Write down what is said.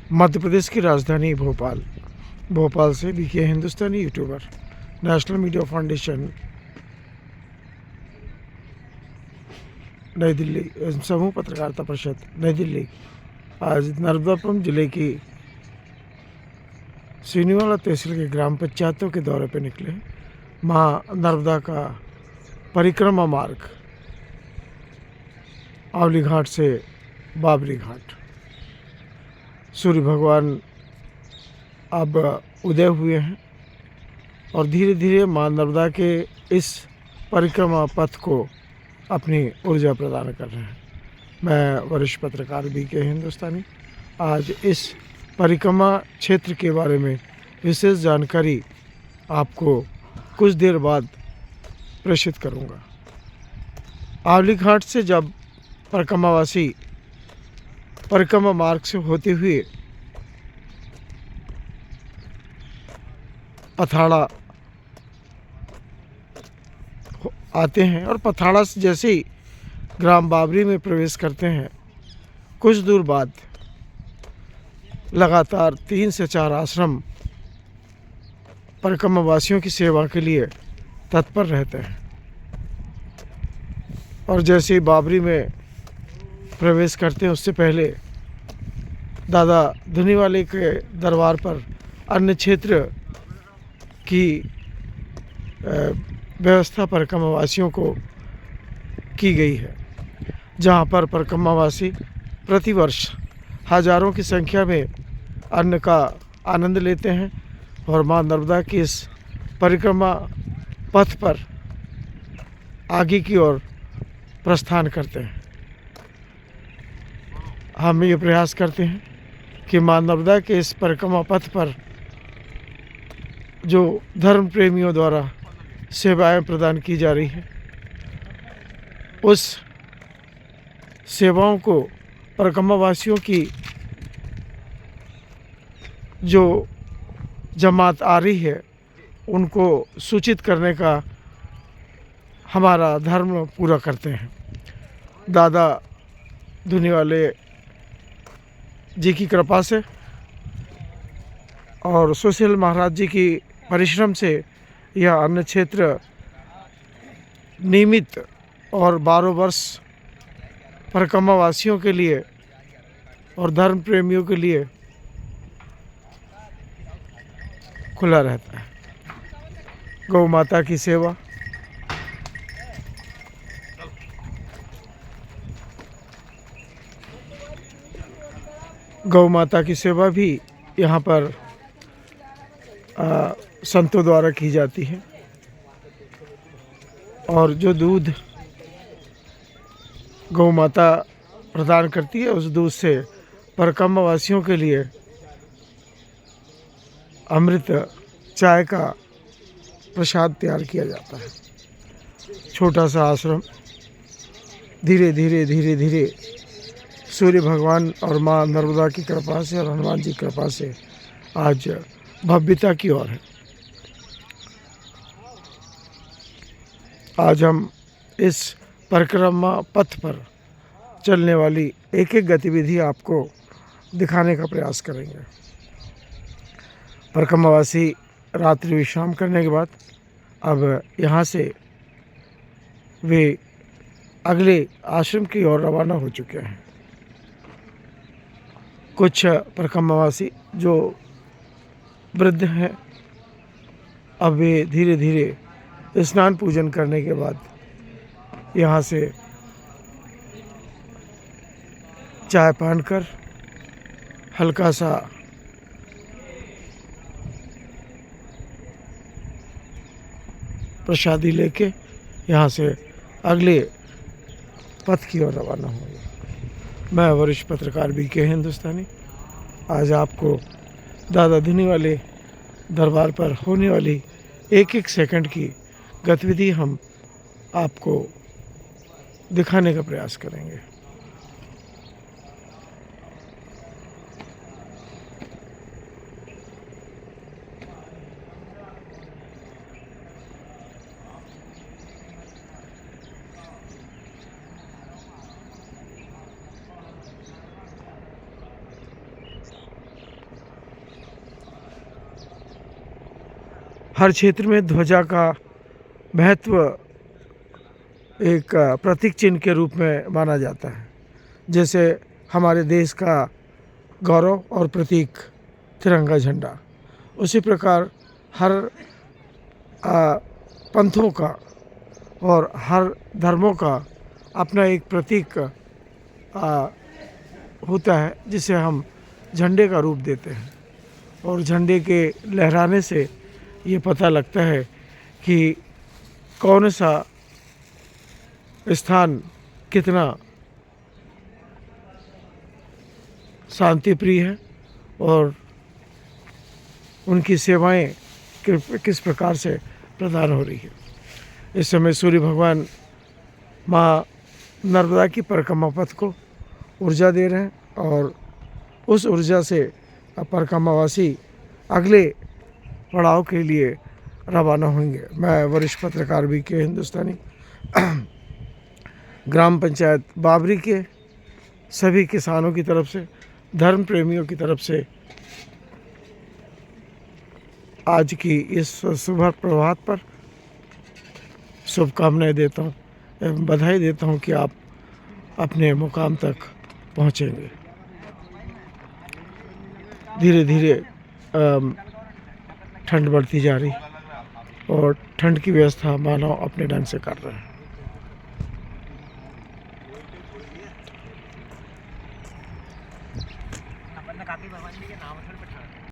मध्य प्रदेश की राजधानी भोपाल। भोपाल से बीके हिंदुस्तानी यूट्यूबर, नेशनल मीडिया फाउंडेशन नई दिल्ली, समूह पत्रकारिता परिषद नई दिल्ली आज नर्मदापुरम जिले की सीनीवाला तहसील के ग्राम पंचायतों के दौरे पर निकले। माँ नर्मदा का परिक्रमा मार्ग आवली घाट से बाबरी घाट। सूर्य भगवान अब उदय हुए हैं और धीरे धीरे माँ नर्मदा के इस परिक्रमा पथ को अपनी ऊर्जा प्रदान कर रहे हैं। मैं वरिष्ठ पत्रकार बीके हिंदुस्तानी आज इस परिक्रमा क्षेत्र के बारे में विशेष जानकारी आपको कुछ देर बाद प्रेषित करूंगा। आवली घाट से जब परिक्रमावासी परिक्रमा मार्ग से होते हुए पथाड़ा आते हैं और पथाड़ा से जैसे ही ग्राम बाबरी में प्रवेश करते हैं, कुछ दूर बाद लगातार 3 से 4 आश्रम परिक्रमावासियों की सेवा के लिए तत्पर रहते हैं। और जैसे ही बाबरी में प्रवेश करते हैं, उससे पहले दादा धुनीवाले के दरबार पर अन्य क्षेत्र की व्यवस्था परिक्रमावासियों को की गई है, जहां पर परिक्रमावासी प्रतिवर्ष हजारों की संख्या में अन्न का आनंद लेते हैं और मां नर्मदा की इस परिक्रमा पथ पर आगे की ओर प्रस्थान करते हैं। हम ये प्रयास करते हैं कि मां नर्मदा के इस परिक्रमा पथ पर जो धर्म प्रेमियों द्वारा सेवाएं प्रदान की जा रही हैं, उस सेवाओं को परिक्रमावासियों की जो जमात आ रही है उनको सूचित करने का हमारा धर्म पूरा करते हैं। दादा धुनीवाले जी की कृपा से और सुशील महाराज जी की परिश्रम से यह अन्न क्षेत्र नियमित और 12 वर्ष परिक्रमावासियों के लिए और धर्म प्रेमियों के लिए खुला रहता है। गौ माता की सेवा, गौ माता की सेवा भी यहाँ पर संतों द्वारा की जाती है और जो दूध गौ माता प्रदान करती है, उस दूध से परिक्रमावासियों के लिए अमृत चाय का प्रसाद तैयार किया जाता है। छोटा सा आश्रम धीरे धीरे सूर्य भगवान और माँ नर्मदा की कृपा से और हनुमान जी की कृपा से आज भव्यता की ओर है। आज हम इस परिक्रमा पथ पर चलने वाली एक एक गतिविधि आपको दिखाने का प्रयास करेंगे। परिक्रमावासी रात्रि विश्राम करने के बाद अब यहाँ से वे अगले आश्रम की ओर रवाना हो चुके हैं। कुछ परिक्रमावासी जो वृद्ध हैं, अब वे धीरे धीरे स्नान पूजन करने के बाद यहाँ से चाय पान कर हल्का सा प्रसादी लेके यहाँ से अगले पथ की ओर रवाना होंगे। मैं वरिष्ठ पत्रकार बीके हिंदुस्तानी आज आपको दादा धुनीवाले दरबार पर होने वाली एक एक सेकंड की गतिविधि हम आपको दिखाने का प्रयास करेंगे। हर क्षेत्र में ध्वजा का महत्व एक प्रतीक चिन्ह के रूप में माना जाता है। जैसे हमारे देश का गौरव और प्रतीक तिरंगा झंडा, उसी प्रकार हर पंथों का और हर धर्मों का अपना एक प्रतीक होता है जिसे हम झंडे का रूप देते हैं। और झंडे के लहराने से ये पता लगता है कि कौन सा स्थान कितना शांति प्रिय है और उनकी सेवाएं किस प्रकार से प्रदान हो रही है। इस समय सूर्य भगवान माँ नर्मदा की परिक्रमा पथ को ऊर्जा दे रहे हैं और उस ऊर्जा से परिक्रमावासी अगले पड़ाव के लिए रवाना होंगे। मैं वरिष्ठ पत्रकार भी के हिंदुस्तानी ग्राम पंचायत बाबरी के सभी किसानों की तरफ से, धर्म प्रेमियों की तरफ से आज की इस सुबह प्रभात पर शुभकामनाएं देता हूँ एवं बधाई देता हूँ कि आप अपने मुकाम तक पहुँचेंगे। धीरे धीरे ठंड बढ़ती जा रही और ठंड की व्यवस्था मानव अपने ढंग से कर रहे हैं।